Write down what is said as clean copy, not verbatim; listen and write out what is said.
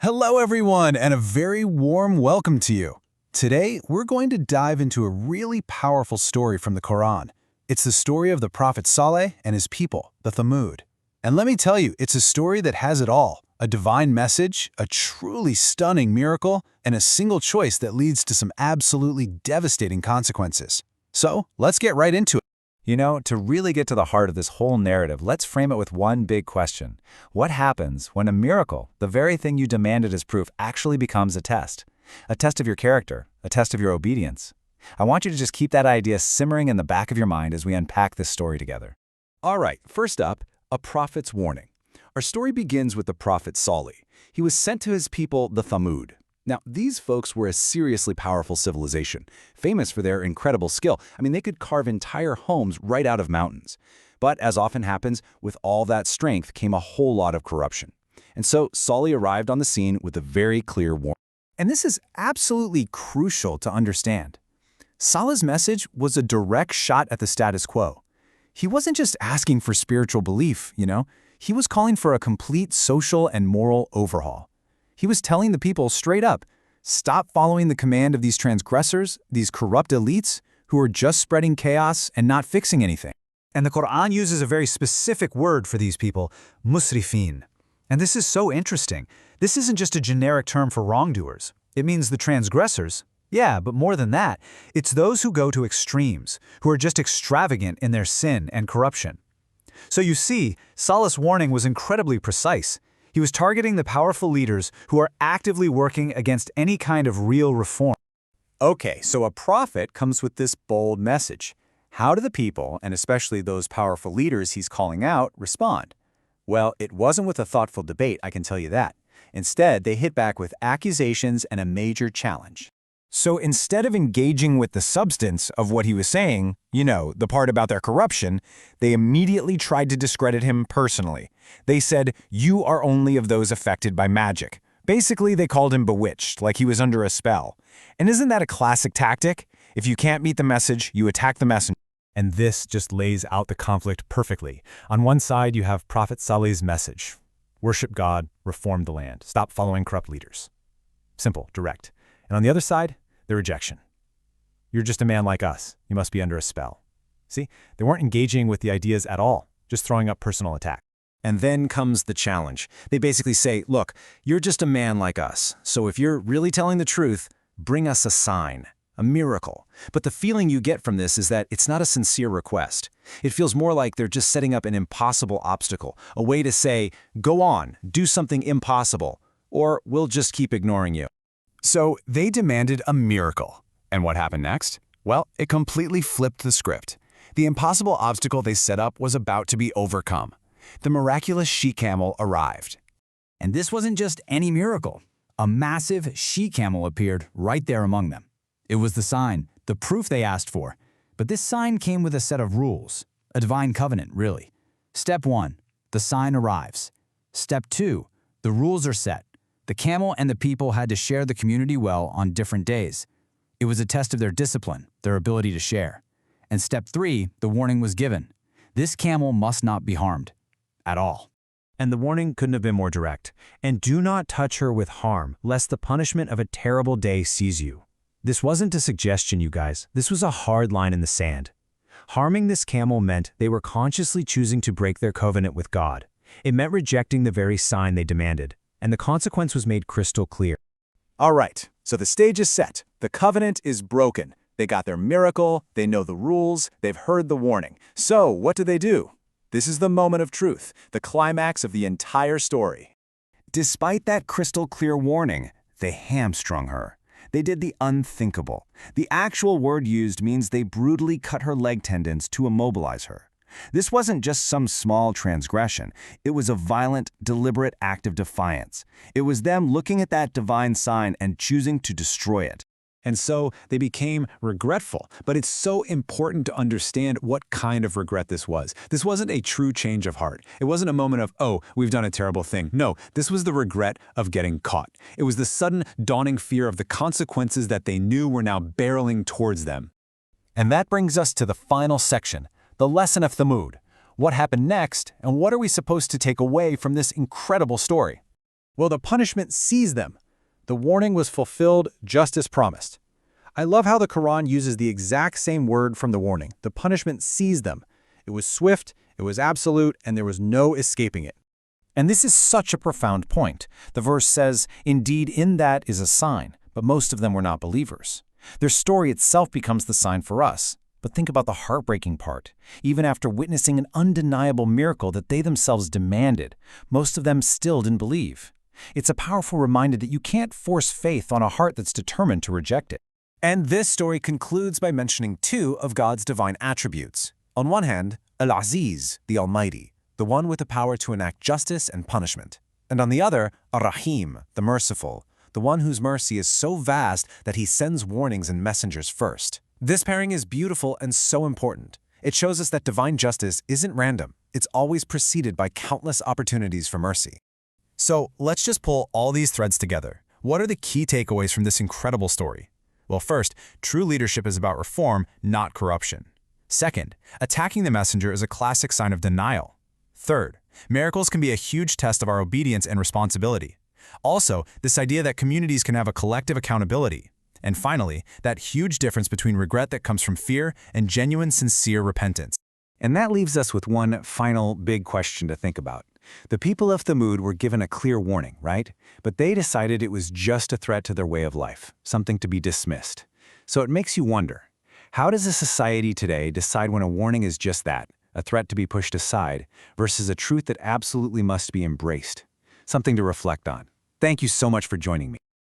Hello everyone, and a very warm welcome to you. Today, we're going to dive into a really powerful story from the Quran. It's the story of the Prophet Salih and his people, the Thamud. And let me tell you, it's a story that has it all: a divine message, a truly stunning miracle, and a single choice that leads to some absolutely devastating consequences. So, let's get right into it. To really get to the heart of this whole narrative, let's frame it with one big question. What happens when a miracle, the very thing you demanded as proof, actually becomes a test? A test of your character, a test of your obedience. I want you to just keep that idea simmering in the back of your mind as we unpack this story together. All right, first up, a prophet's warning. Our story begins with the Prophet Salih. He was sent to his people, the Thamud. Now, these folks were a seriously powerful civilization, famous for their incredible skill. They could carve entire homes right out of mountains. But as often happens, with all that strength came a whole lot of corruption. And so Salih arrived on the scene with a very clear warning. And this is absolutely crucial to understand. Salih's message was a direct shot at the status quo. He wasn't just asking for spiritual belief, He was calling for a complete social and moral overhaul. He was telling the people straight up, stop following the command of these transgressors, these corrupt elites who are just spreading chaos and not fixing anything. And the Quran uses a very specific word for these people, musrifin. And this is so interesting. This isn't just a generic term for wrongdoers. It means the transgressors. Yeah, but more than that, it's those who go to extremes, who are just extravagant in their sin and corruption. So you see, Salih's warning was incredibly precise. He was targeting the powerful leaders who are actively working against any kind of real reform. Okay, so a prophet comes with this bold message. How do the people, and especially those powerful leaders he's calling out, respond? Well, it wasn't with a thoughtful debate, I can tell you that. Instead, they hit back with accusations and a major challenge. So instead of engaging with the substance of what he was saying, the part about their corruption, they immediately tried to discredit him personally. They said, you are only of those affected by magic. Basically, they called him bewitched, like he was under a spell. And isn't that a classic tactic? If you can't meet the message, you attack the messenger. And this just lays out the conflict perfectly. On one side, you have Prophet Salih's message. Worship God, reform the land, stop following corrupt leaders. Simple, direct. And on the other side, the rejection. You're just a man like us. You must be under a spell. See, they weren't engaging with the ideas at all, just throwing up personal attack. And then comes the challenge. They basically say, look, you're just a man like us, so if you're really telling the truth, bring us a sign, a miracle. But the feeling you get from this is that it's not a sincere request. It feels more like they're just setting up an impossible obstacle, a way to say, go on, do something impossible, or we'll just keep ignoring you. So they demanded a miracle. And what happened next? Well, it completely flipped the script. The impossible obstacle they set up was about to be overcome. The miraculous she-camel arrived. And this wasn't just any miracle. A massive she-camel appeared right there among them. It was the sign, the proof they asked for. But this sign came with a set of rules, a divine covenant, really. Step 1, the sign arrives. Step 2, the rules are set. The camel and the people had to share the community well on different days. It was a test of their discipline, their ability to share. And step 3, the warning was given. This camel must not be harmed. At all. And the warning couldn't have been more direct. And do not touch her with harm, lest the punishment of a terrible day seize you. This wasn't a suggestion, you guys. This was a hard line in the sand. Harming this camel meant they were consciously choosing to break their covenant with God. It meant rejecting the very sign they demanded. And the consequence was made crystal clear. All right, so the stage is set. The covenant is broken. They got their miracle, they know the rules, they've heard the warning. So what do? This is the moment of truth, the climax of the entire story. Despite that crystal clear warning, they hamstrung her. They did the unthinkable. The actual word used means they brutally cut her leg tendons to immobilize her. This wasn't just some small transgression. It was a violent, deliberate act of defiance. It was them looking at that divine sign and choosing to destroy it. And so they became regretful. But it's so important to understand what kind of regret this was. This wasn't a true change of heart. It wasn't a moment of, oh, we've done a terrible thing. No, this was the regret of getting caught. It was the sudden dawning fear of the consequences that they knew were now barreling towards them. And that brings us to the final section, the lesson of Thamud. What happened next, and what are we supposed to take away from this incredible story? Well, the punishment seized them. The warning was fulfilled just as promised. I love how the Quran uses the exact same word from the warning. The punishment seized them. It was swift, it was absolute, and there was no escaping it. And this is such a profound point. The verse says, "Indeed, in that is a sign," but most of them were not believers. Their story itself becomes the sign for us. But think about the heartbreaking part. Even after witnessing an undeniable miracle that they themselves demanded, most of them still didn't believe. It's a powerful reminder that you can't force faith on a heart that's determined to reject it. And this story concludes by mentioning two of God's divine attributes. On one hand, Al-Aziz, the Almighty, the one with the power to enact justice and punishment. And on the other, Ar-Rahim, the Merciful, the one whose mercy is so vast that he sends warnings and messengers first. This pairing is beautiful and so important. It shows us that divine justice isn't random. It's always preceded by countless opportunities for mercy. So let's just pull all these threads together. What are the key takeaways from this incredible story? Well, first, true leadership is about reform, not corruption. Second, attacking the messenger is a classic sign of denial. Third, miracles can be a huge test of our obedience and responsibility. Also, this idea that communities can have a collective accountability. And finally, that huge difference between regret that comes from fear and genuine, sincere repentance. And that leaves us with one final big question to think about. The people of Thamud were given a clear warning, right? But they decided it was just a threat to their way of life, something to be dismissed. So it makes you wonder, how does a society today decide when a warning is just that, a threat to be pushed aside, versus a truth that absolutely must be embraced? Something to reflect on. Thank you so much for joining me.